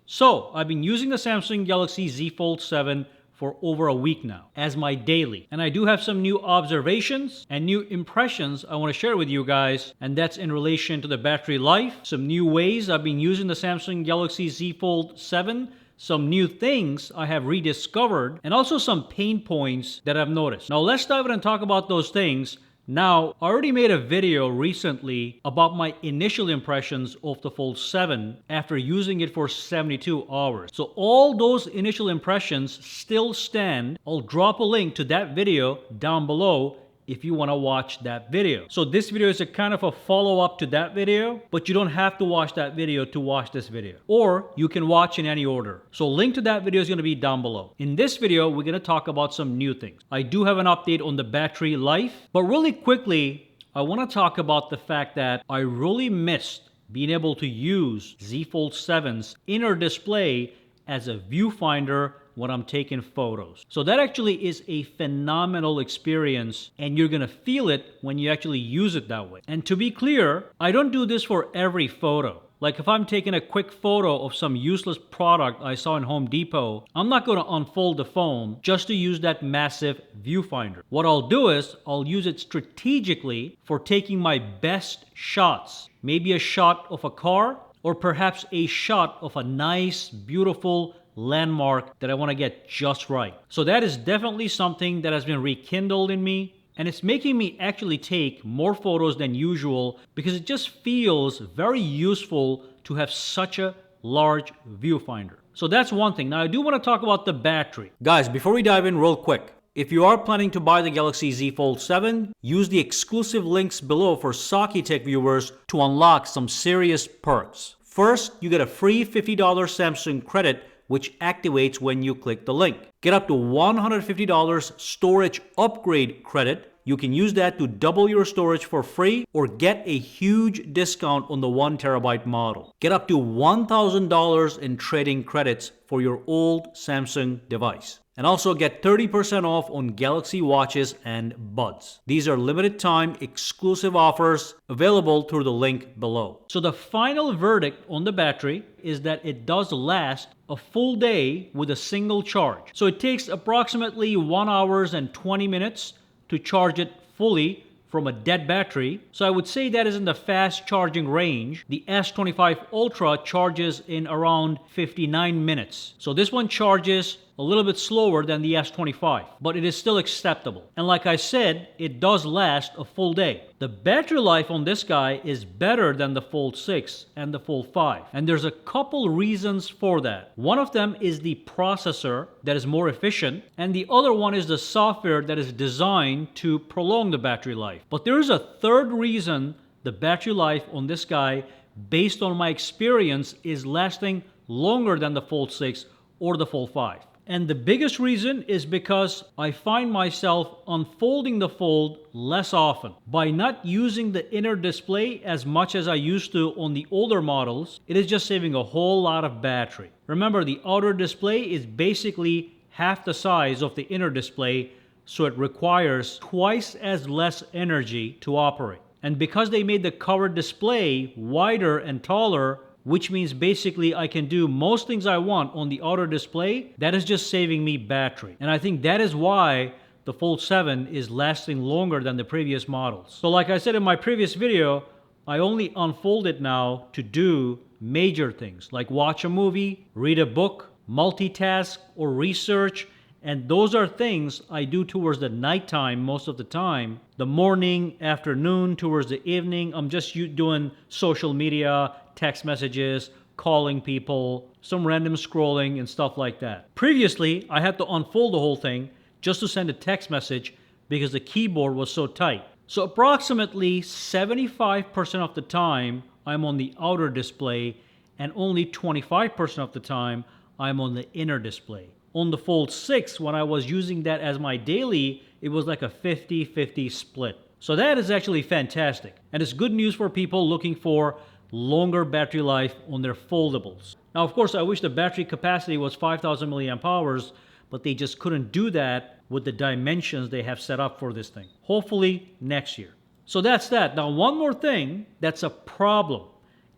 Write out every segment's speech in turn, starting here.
So I've been using the Samsung Galaxy Z Fold 7 for over a week now as my daily. And I do have some new observations and new impressions I want to share with you guys. And that's in relation to the battery life, some new ways I've been using the Samsung Galaxy Z Fold 7, some new things I have rediscovered, and also some pain points that I've noticed. Now let's dive in and talk about those things. Now, I already made a video recently about my initial impressions of the Fold 7 after using it for 72 hours. So all those initial impressions still stand. I'll drop a link to that video down below if you want to watch that video. So this video is a kind of a follow-up to that video, but you don't have to watch that video to watch this video. Or you can watch in any order. So link to that video is going to be down below. In this video, we're going to talk about some new things. I do have an update on the battery life, but really quickly, I want to talk about the fact that I really missed being able to use Z Fold 7's inner display as a viewfinder when I'm taking photos. So that actually is a phenomenal experience, and you're gonna feel it when you actually use it that way. And to be clear, I don't do this for every photo. Like if I'm taking a quick photo of some useless product I saw in Home Depot, I'm not gonna unfold the phone just to use that massive viewfinder. What I'll do is I'll use it strategically for taking my best shots. Maybe a shot of a car, or perhaps a shot of a nice, beautiful landmark that I want to get just right. So that is definitely something that has been rekindled in me, and it's making me actually take more photos than usual because it just feels very useful to have such a large viewfinder. So that's one thing. Now I do want to talk about the battery. Guys, before we dive in real quick, if you are planning to buy the Galaxy Z Fold 7, use the exclusive links below for sakitech viewers to unlock some serious perks. First, you get a free $50 Samsung credit which activates when you click the link. Get up to $150 storage upgrade credit. You can use that to double your storage for free or get a huge discount on the 1TB model. Get up to $1,000 in trading credits for your old Samsung device. And also get 30% off on Galaxy watches and buds. These are limited time exclusive offers available through the link below. So the final verdict on the battery is that it does last a full day with a single charge. So it takes approximately 1 hour and 20 minutes to charge it fully from a dead battery. So I would say that is in the fast charging range. The S25 Ultra charges in around 59 minutes. So this one charges a little bit slower than the S25, but it is still acceptable. And like I said, it does last a full day. The battery life on this guy is better than the Fold 6 and the Fold 5. And there's a couple reasons for that. One of them is the processor that is more efficient, and the other one is the software that is designed to prolong the battery life. But there is a third reason the battery life on this guy, based on my experience, is lasting longer than the Fold 6 or the Fold 5. And the biggest reason is because I find myself unfolding the Fold less often. By not using the inner display as much as I used to on the older models, it is just saving a whole lot of battery. Remember, the outer display is basically half the size of the inner display, so it requires twice as less energy to operate. And because they made the covered display wider and taller, which means basically I can do most things I want on the outer display, that is just saving me battery. And I think that is why the Fold 7 is lasting longer than the previous models. So like I said in my previous video, I only unfold it now to do major things like watch a movie, read a book, multitask, or research. And those are things I do towards the nighttime most of the time. The morning, afternoon, towards the evening, I'm just doing social media, text messages, calling people, some random scrolling and stuff like that. Previously, I had to unfold the whole thing just to send a text message because the keyboard was so tight. So approximately 75% of the time, I'm on the outer display, and only 25% of the time, I'm on the inner display. On the Fold 6, when I was using that as my daily, it was like a 50-50 split. So that is actually fantastic. And it's good news for people looking for longer battery life on their foldables. Now, of course, I wish the battery capacity was 5,000 milliamp hours, but they just couldn't do that with the dimensions they have set up for this thing. Hopefully next year. So that's that. Now, one more thing that's a problem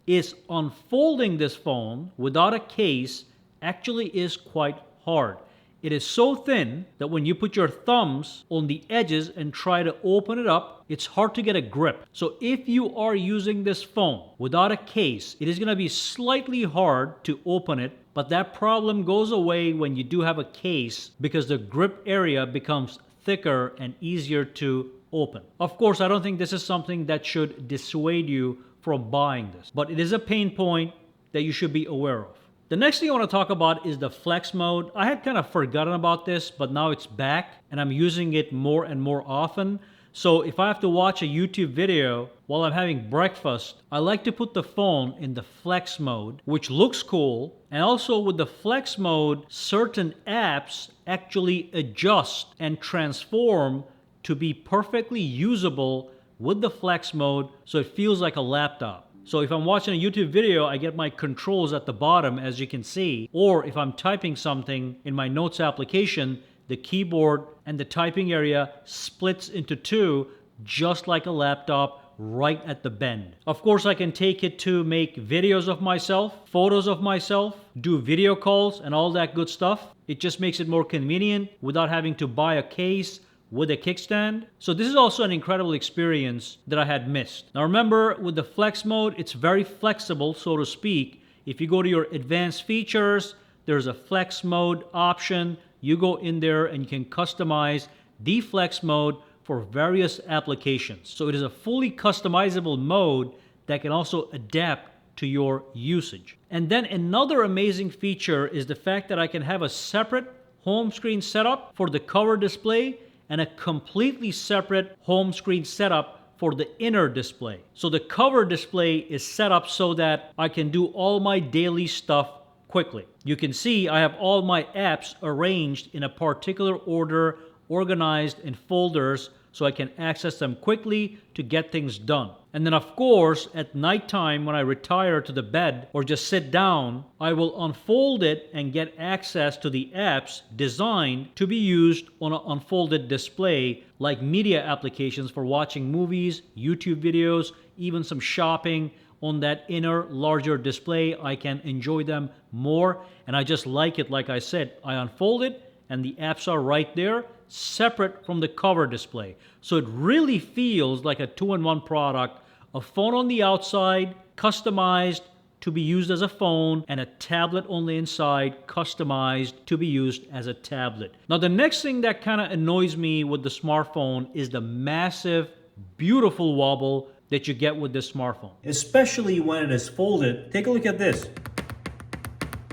is unfolding this phone without a case actually is quite hard. It is so thin that when you put your thumbs on the edges and try to open it up, it's hard to get a grip. So if you are using this phone without a case, it is going to be slightly hard to open it, but that problem goes away when you do have a case because the grip area becomes thicker and easier to open. Of course, I don't think this is something that should dissuade you from buying this, but it is a pain point that you should be aware of. The next thing I want to talk about is the flex mode. I had kind of forgotten about this, but now it's back and I'm using it more and more often. So if I have to watch a YouTube video while I'm having breakfast, I like to put the phone in the flex mode, which looks cool. And also with the flex mode, certain apps actually adjust and transform to be perfectly usable with the flex mode, so it feels like a laptop. So if I'm watching a YouTube video, I get my controls at the bottom, as you can see. Or if I'm typing something in my notes application, the keyboard and the typing area splits into two, just like a laptop, right at the bend. Of course, I can take it to make videos of myself, photos of myself, do video calls and all that good stuff. It just makes it more convenient without having to buy a case with a kickstand. So this is also an incredible experience that I had missed. Now remember, with the flex mode, it's very flexible, so to speak. If you go to your advanced features, there's a flex mode option. You go in there and you can customize the flex mode for various applications. So it is a fully customizable mode that can also adapt to your usage. And then another amazing feature is the fact that I can have a separate home screen setup for the cover display and a completely separate home screen setup for the inner display. So the cover display is set up so that I can do all my daily stuff quickly. You can see I have all my apps arranged in a particular order, organized in folders, so I can access them quickly to get things done. And then of course, at nighttime when I retire to the bed or just sit down, I will unfold it and get access to the apps designed to be used on an unfolded display, like media applications for watching movies, YouTube videos, even some shopping. On that inner larger display, I can enjoy them more, and I just like it. Like I said, I unfold it and the apps are right there, separate from the cover display. So it really feels like a two-in-one product, a phone on the outside, customized to be used as a phone, and a tablet on the inside, customized to be used as a tablet. Now the next thing that kind of annoys me with the smartphone is the massive, beautiful wobble that you get with this smartphone. Especially when it is folded. Take a look at this.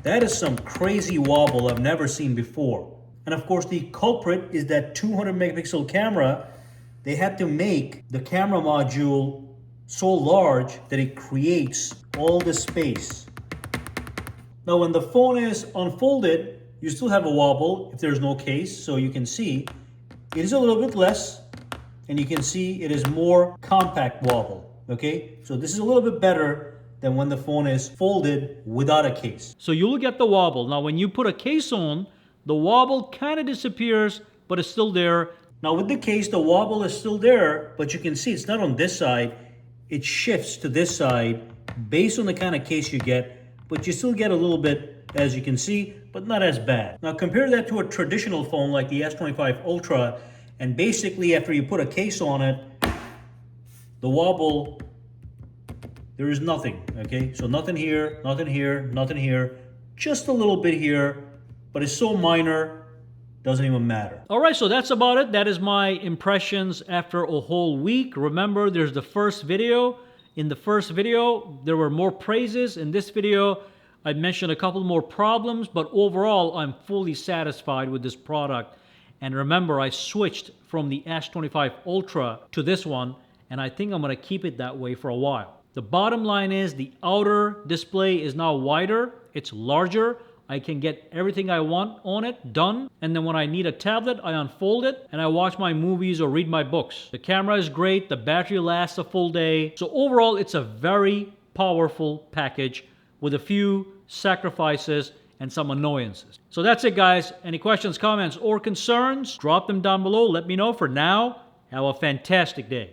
That is some crazy wobble I've never seen before. And of course the culprit is that 200 megapixel camera. They had to make the camera module so large that it creates all this space. Now when the phone is unfolded, you still have a wobble if there's no case, so you can see it is a little bit less, and you can see it is more compact wobble, okay? So this is a little bit better than when the phone is folded without a case. So you'll get the wobble. Now when you put a case on, the wobble kind of disappears, but it's still there. Now with the case, the wobble is still there, but you can see it's not on this side. It shifts to this side based on the kind of case you get, but you still get a little bit, as you can see, but not as bad. Now compare that to a traditional phone like the S25 Ultra, and basically after you put a case on it, the wobble, there is nothing, okay? So nothing here, nothing here, nothing here, just a little bit here, but it's so minor, doesn't even matter. All right, so that's about it. That is my impressions after a whole week. Remember, there's the first video. In the first video, there were more praises. In this video, I mentioned a couple more problems, but overall, I'm fully satisfied with this product. And remember, I switched from the S25 Ultra to this one, and I think I'm gonna keep it that way for a while. The bottom line is the outer display is now wider, it's larger. I can get everything I want on it done. And then when I need a tablet, I unfold it and I watch my movies or read my books. The camera is great. The battery lasts a full day. So overall, it's a very powerful package with a few sacrifices and some annoyances. So that's it, guys. Any questions, comments, or concerns? Drop them down below. Let me know. For now, have a fantastic day.